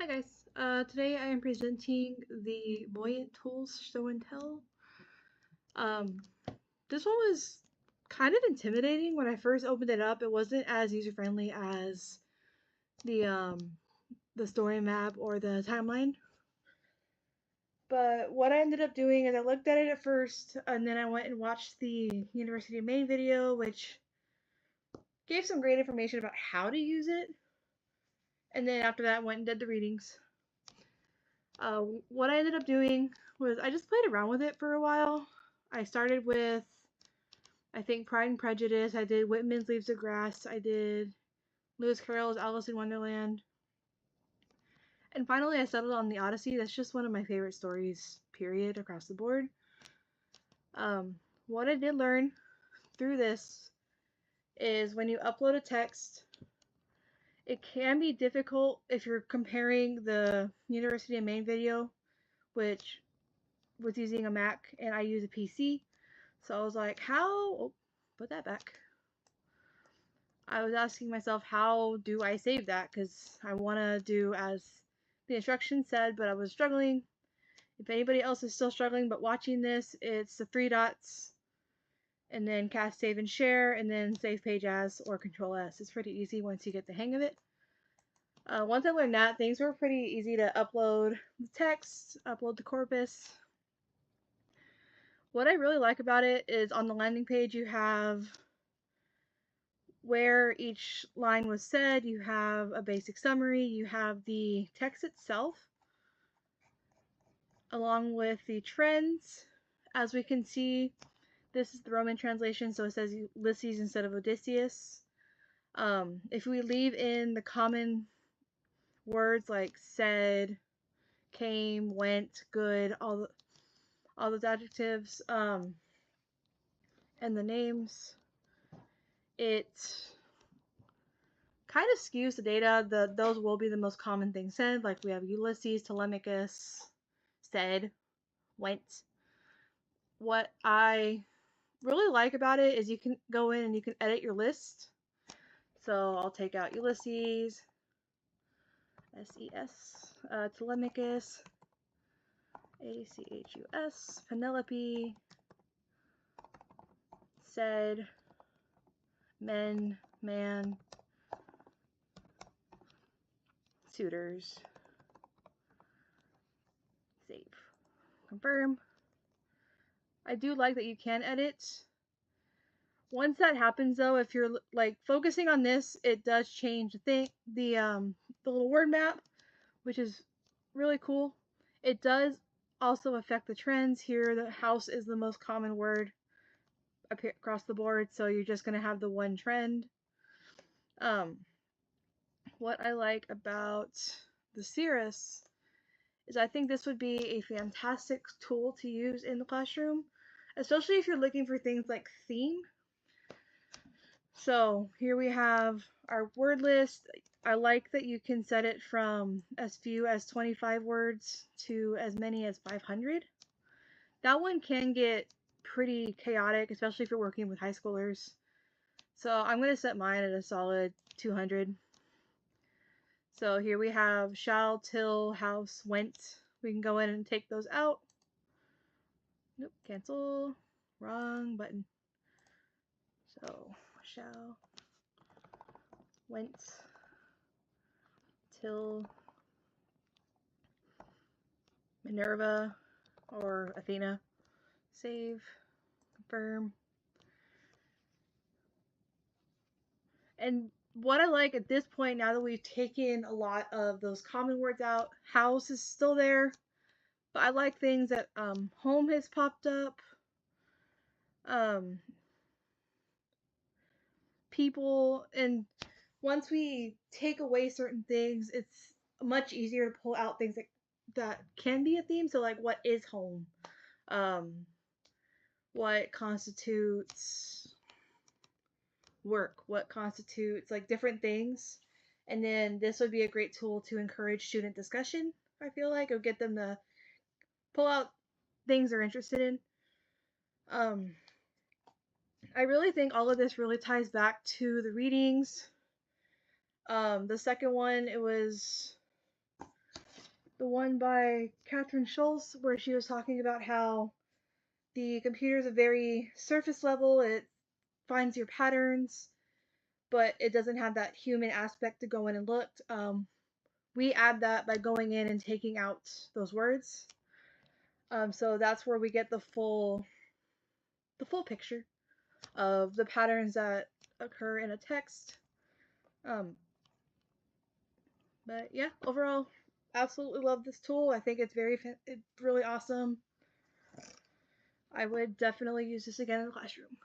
Hi guys, today I am presenting the Voyant Tools Show and Tell. Um, this one was kind of intimidating when I first opened it up. It wasn't as user-friendly as the the story map or the timeline. But what I ended up doing is I looked at it at first, and then I went and watched the University of Maine video, which gave some great information about how to use it. And then after that, I went and did the readings. What I ended up doing was I just played around with it for a while. I started with, I think, Pride and Prejudice. I did Whitman's Leaves of Grass. I did Lewis Carroll's Alice in Wonderland. And finally, I settled on the Odyssey. That's just one of my favorite stories, period, across the board. What I did learn through this is when you upload a text, it can be difficult if you're comparing the University of Maine video, which was using a Mac and I use a PC. So I was like, put that back. I was asking myself, how do I save that? Because I want to do as the instructions said, but I was struggling. If anybody else is still struggling but watching this, it's the three dots and then cast, save, and share, and then save page as or control S. It's pretty easy once you get the hang of it. Once I learned that, things were pretty easy to upload the text, upload the corpus. What I really like about it is on the landing page you have where each line was said, you have a basic summary, you have the text itself, along with the trends. As we can see, this is the Roman translation, so it says Ulysses instead of Odysseus. If we leave in the common words like said, came, went, good, all those adjectives, and the names, it kind of skews the data. Those will be the most common things said. Like we have Ulysses, Telemachus, said, went. What I really like about it is you can go in and you can edit your list. So I'll take out Ulysses, S-E-S, Telemachus, A-C-H-U-S, Penelope, said, men, man, suitors, save, confirm. I do like that you can edit. Once that happens though, if you're like focusing on this, it does change the little word map, which is really cool. It does also affect the trends here. The house is the most common word across the board, so you're just gonna have the one trend. What I like about the Cirrus is I think this would be a fantastic tool to use in the classroom, especially if you're looking for things like theme. So here we have our word list. I like that you can set it from as few as 25 words to as many as 500. That one can get pretty chaotic, especially if you're working with high schoolers. So I'm going to set mine at a solid 200. So here we have shall, till, house, went. We can go in and take those out. Nope, cancel. Wrong button. So shall, went, till, Minerva or Athena, save, confirm. And what I like at this point, now that we've taken a lot of those common words out, house is still there, but I like things that home has popped up, people, and once we take away certain things, it's much easier to pull out things that can be a theme. So like, what is home? What constitutes work? What constitutes like different things? And then this would be a great tool to encourage student discussion. I feel like it'll get them to pull out things they're interested in. I really think all of this really ties back to the readings. The second one, it was the one by Catherine Schultz where she was talking about how the computer is a very surface level. It finds your patterns, but it doesn't have that human aspect to go in and look. We add that by going in and taking out those words. So that's where we get the full picture of the patterns that occur in a text. Um, but yeah, overall, absolutely love this tool. I think it's really awesome. I would definitely use this again in the classroom.